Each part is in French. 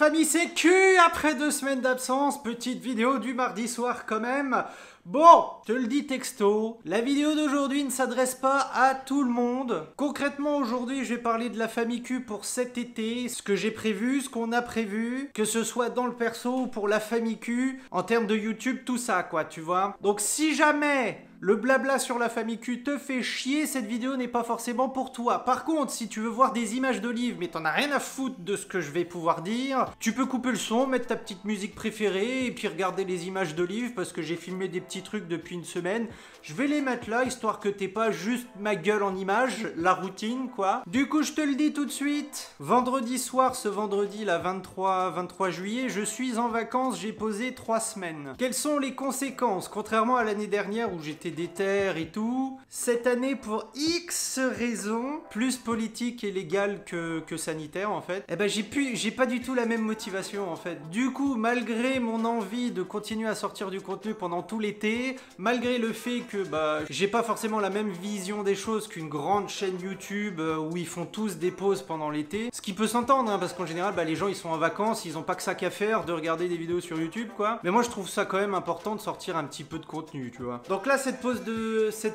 famille, c'est Q après 2 semaines d'absence, petite vidéo du mardi soir quand même. Bon, je te le dis texto, la vidéo d'aujourd'hui ne s'adresse pas à tout le monde. Concrètement aujourd'hui je vais parler de la famille Q pour cet été, ce que j'ai prévu, ce qu'on a prévu, que ce soit dans le perso ou pour la famille Q, en termes de YouTube, tout ça quoi, tu vois. Donc si jamais le blabla sur la famille Q te fait chier, cette vidéo n'est pas forcément pour toi. Par contre, si tu veux voir des images d'Olive, mais t'en as rien à foutre de ce que je vais pouvoir dire, tu peux couper le son, mettre ta petite musique préférée, et puis regarder les images d'Olive, parce que j'ai filmé des petits trucs depuis une semaine. Je vais les mettre là, histoire que t'aies pas juste ma gueule en image, la routine, quoi. Du coup, je te le dis tout de suite, vendredi soir, ce vendredi, la 23 juillet, je suis en vacances, j'ai posé 3 semaines. Quelles sont les conséquences? Contrairement à l'année dernière où j'étais déter et tout, cette année pour X raisons, plus politique et légale que sanitaire en fait, eh ben j'ai pas du tout la même motivation en fait. Du coup, malgré mon envie de continuer à sortir du contenu pendant tout l'été, malgré le fait que j'ai pas forcément la même vision des choses qu'une grande chaîne YouTube où ils font tous des pauses pendant l'été, ce qui peut s'entendre hein, parce qu'en général les gens ils sont en vacances, ils ont pas que ça qu'à faire de regarder des vidéos sur YouTube quoi. Mais moi je trouve ça quand même important de sortir un petit peu de contenu, tu vois. Donc là cette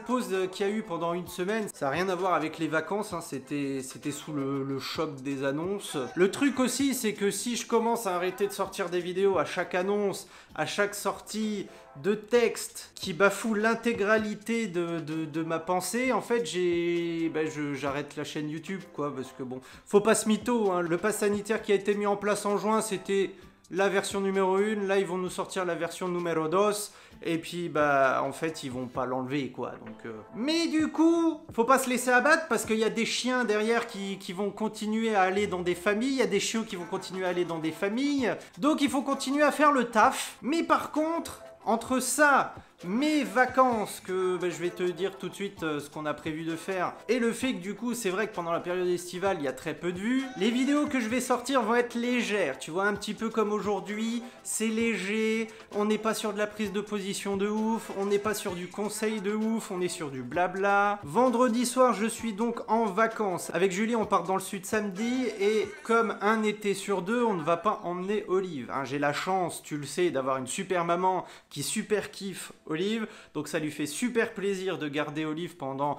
pause qu'il y a eu pendant une semaine, ça n'a rien à voir avec les vacances, hein, c'était sous le choc des annonces. Le truc aussi, c'est que si je commence à arrêter de sortir des vidéos à chaque annonce, à chaque sortie de texte qui bafoue l'intégralité de ma pensée, en fait, j'arrête la chaîne YouTube, quoi, parce que bon, faut pas se mytho, hein. Le pass sanitaire qui a été mis en place en juin, c'était la version numéro 1, là ils vont nous sortir la version numéro 2, et puis en fait ils vont pas l'enlever quoi, donc Mais du coup, faut pas se laisser abattre parce qu'il y a des chiens derrière qui vont continuer à aller dans des familles, il y a des chiots qui vont continuer à aller dans des familles, donc il faut continuer à faire le taf, mais par contre, entre ça, mes vacances, que je vais te dire tout de suite ce qu'on a prévu de faire, et le fait que du coup c'est vrai que pendant la période estivale il y a très peu de vues, les vidéos que je vais sortir vont être légères, tu vois, un petit peu comme aujourd'hui, c'est léger, on n'est pas sur de la prise de position de ouf, on n'est pas sur du conseil de ouf, on est sur du blabla. Vendredi soir je suis donc en vacances, avec Julie on part dans le sud samedi, et comme un été sur deux on ne va pas emmener Olive, hein, j'ai la chance, tu le sais, d'avoir une super maman qui super kiffe Olive, donc ça lui fait super plaisir de garder Olive pendant,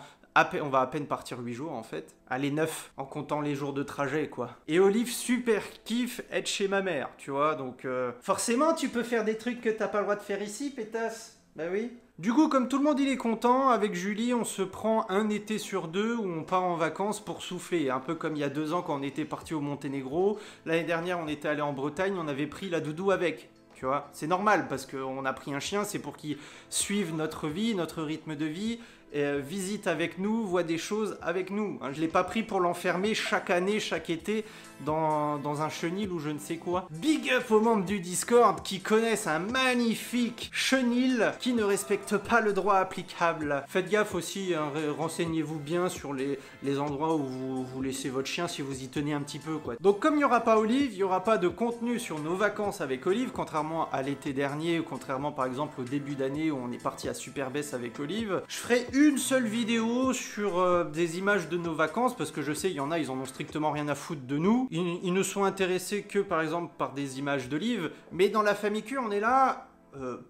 on va à peine partir 8 jours en fait, allez 9 en comptant les jours de trajet quoi. Et Olive super kiffe être chez ma mère, tu vois, donc forcément tu peux faire des trucs que t'as pas le droit de faire ici pétasse, bah oui. Du coup, comme tout le monde il est content, avec Julie on se prend un été sur 2 où on part en vacances pour souffler, un peu comme il y a 2 ans quand on était parti au Monténégro, l'année dernière on était allé en Bretagne, on avait pris la doudou avec. Tu vois, c'est normal parce qu'on a pris un chien, c'est pour qu'il suive notre vie, notre rythme de vie, visite avec nous, voit des choses avec nous. Je ne l'ai pas pris pour l'enfermer chaque année, chaque été, dans un chenil ou je ne sais quoi. Big up aux membres du Discord qui connaissent un magnifique chenil qui ne respecte pas le droit applicable. Faites gaffe aussi, hein, renseignez-vous bien sur les endroits où vous laissez votre chien si vous y tenez un petit peu, quoi. Donc comme il n'y aura pas Olive, il n'y aura pas de contenu sur nos vacances avec Olive, contrairement à l'été dernier, ou contrairement par exemple au début d'année où on est parti à Superbès avec Olive. Je ferai une seule vidéo sur des images de nos vacances, parce que je sais, il y en a, ils en ont strictement rien à foutre de nous. Ils ne sont intéressés que par exemple par des images d'Olive, mais dans la famille Q, on est là...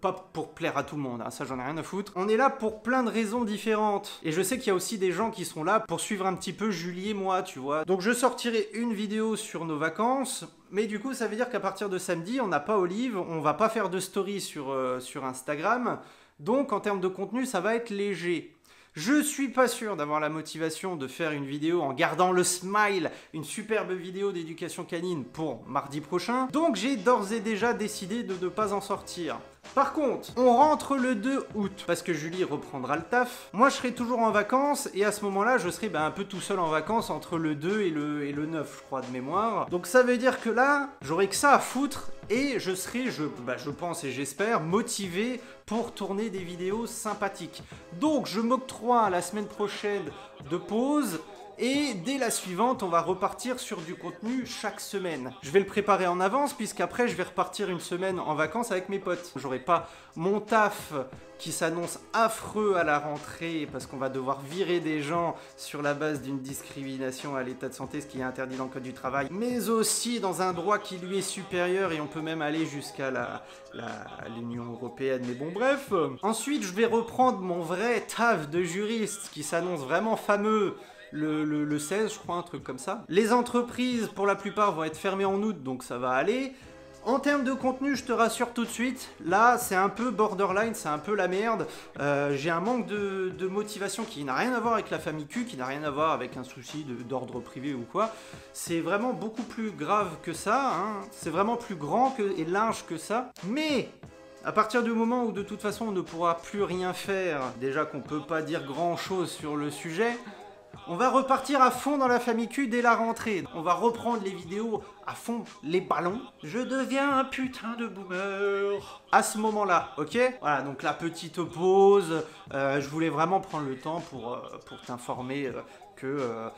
pas pour plaire à tout le monde, hein, ça j'en ai rien à foutre. On est là pour plein de raisons différentes. Et je sais qu'il y a aussi des gens qui sont là pour suivre un petit peu Julie et moi, tu vois. Donc je sortirai une vidéo sur nos vacances, mais du coup ça veut dire qu'à partir de samedi, on n'a pas Olive, on va pas faire de story sur Instagram. Donc en termes de contenu, ça va être léger. Je suis pas sûr d'avoir la motivation de faire une vidéo en gardant le smile, une superbe vidéo d'éducation canine pour mardi prochain. Donc j'ai d'ores et déjà décidé de ne pas en sortir. Par contre, on rentre le 2 août, parce que Julie reprendra le taf. Moi, je serai toujours en vacances, et à ce moment-là, je serai un peu tout seul en vacances entre le 2 et le 9, je crois, de mémoire. Donc ça veut dire que là, j'aurai que ça à foutre, et je serai, je pense et j'espère, motivé pour tourner des vidéos sympathiques. Donc, je m'octroie la semaine prochaine de pause, Et dès la suivante, on va repartir sur du contenu chaque semaine. Je vais le préparer en avance puisqu'après je vais repartir une semaine en vacances avec mes potes. J'aurai pas mon taf qui s'annonce affreux à la rentrée parce qu'on va devoir virer des gens sur la base d'une discrimination à l'état de santé, ce qui est interdit dans le code du travail, mais aussi dans un droit qui lui est supérieur et on peut même aller jusqu'à l'Union européenne, mais bon bref. Ensuite, je vais reprendre mon vrai taf de juriste qui s'annonce vraiment fameux le 16, je crois, un truc comme ça. Les entreprises, pour la plupart, vont être fermées en août, donc ça va aller. En termes de contenu, je te rassure tout de suite, là c'est un peu borderline, c'est un peu la merde. J'ai un manque de motivation qui n'a rien à voir avec la famille Q, qui n'a rien à voir avec un souci d'ordre privé ou quoi. C'est vraiment beaucoup plus grave que ça, hein. C'est vraiment plus grand et large que ça. Mais à partir du moment où de toute façon on ne pourra plus rien faire, déjà qu'on peut pas dire grand chose sur le sujet, on va repartir à fond dans la famille Q dès la rentrée. On va reprendre les vidéos à fond, les ballons. Je deviens un putain de boomer à ce moment-là, ok? Voilà, donc la petite pause. Je voulais vraiment prendre le temps pour t'informer que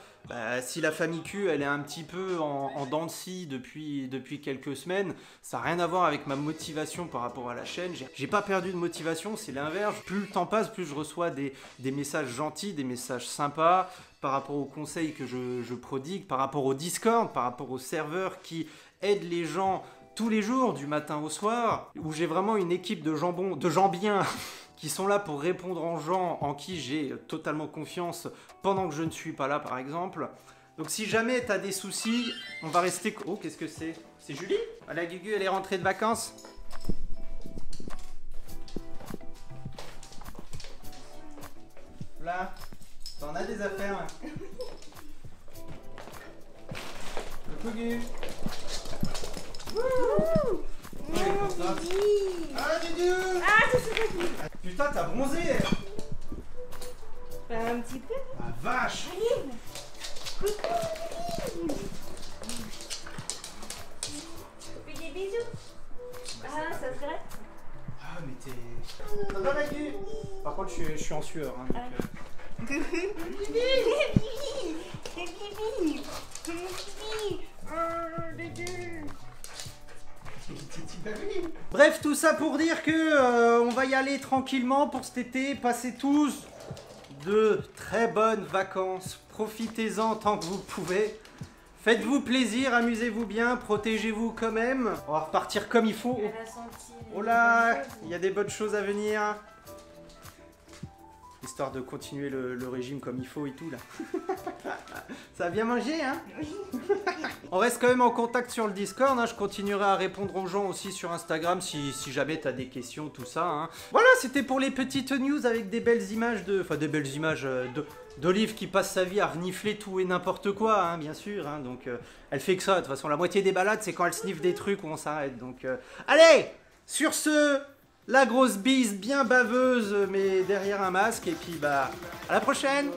si la famille Q elle est un petit peu en dents de scie depuis quelques semaines, ça n'a rien à voir avec ma motivation par rapport à la chaîne. J'ai pas perdu de motivation, c'est l'inverse. Plus le temps passe, plus je reçois des messages gentils, des messages sympas par rapport aux conseils que je prodigue, par rapport au Discord, par rapport au serveur qui aide les gens tous les jours, du matin au soir, où j'ai vraiment une équipe de gens bien qui sont là pour répondre aux gens en qui j'ai totalement confiance pendant que je ne suis pas là, par exemple. Donc si jamais t'as des soucis, on va rester... Oh, qu'est-ce que c'est? C'est Julie? Ah, la Gugu, elle est rentrée de vacances. Là, t'en as des affaires. Le Gugu. Ah, Gugu! Ah, c'est Gugu! Putain, t'as bronzé! Bah, un petit peu. Ah, vache! Allez! Coucou! Fais des bisous! Ah, ça serait? Ah, mais t'es... Ça va, Gugu? Par contre, je suis en sueur. Hein, donc, Bref, tout ça pour dire que on va y aller tranquillement pour cet été. Passez tous de très bonnes vacances. Profitez-en tant que vous pouvez. Faites-vous plaisir, amusez-vous bien, protégez-vous quand même. On va repartir comme il faut. Oh là, il y a des bonnes choses à venir. Histoire de continuer le régime comme il faut et tout là. Ça a bien mangé, hein? On reste quand même en contact sur le Discord, hein. Je continuerai à répondre aux gens aussi sur Instagram si jamais t'as des questions, tout ça, hein. Voilà, c'était pour les petites news avec des belles images d'Olive qui passe sa vie à renifler tout et n'importe quoi, hein, bien sûr, hein. Donc elle fait que ça, de toute façon la moitié des balades c'est quand elle sniffe des trucs où on s'arrête. Donc allez, sur ce, la grosse bise bien baveuse mais derrière un masque et puis bah à la prochaine.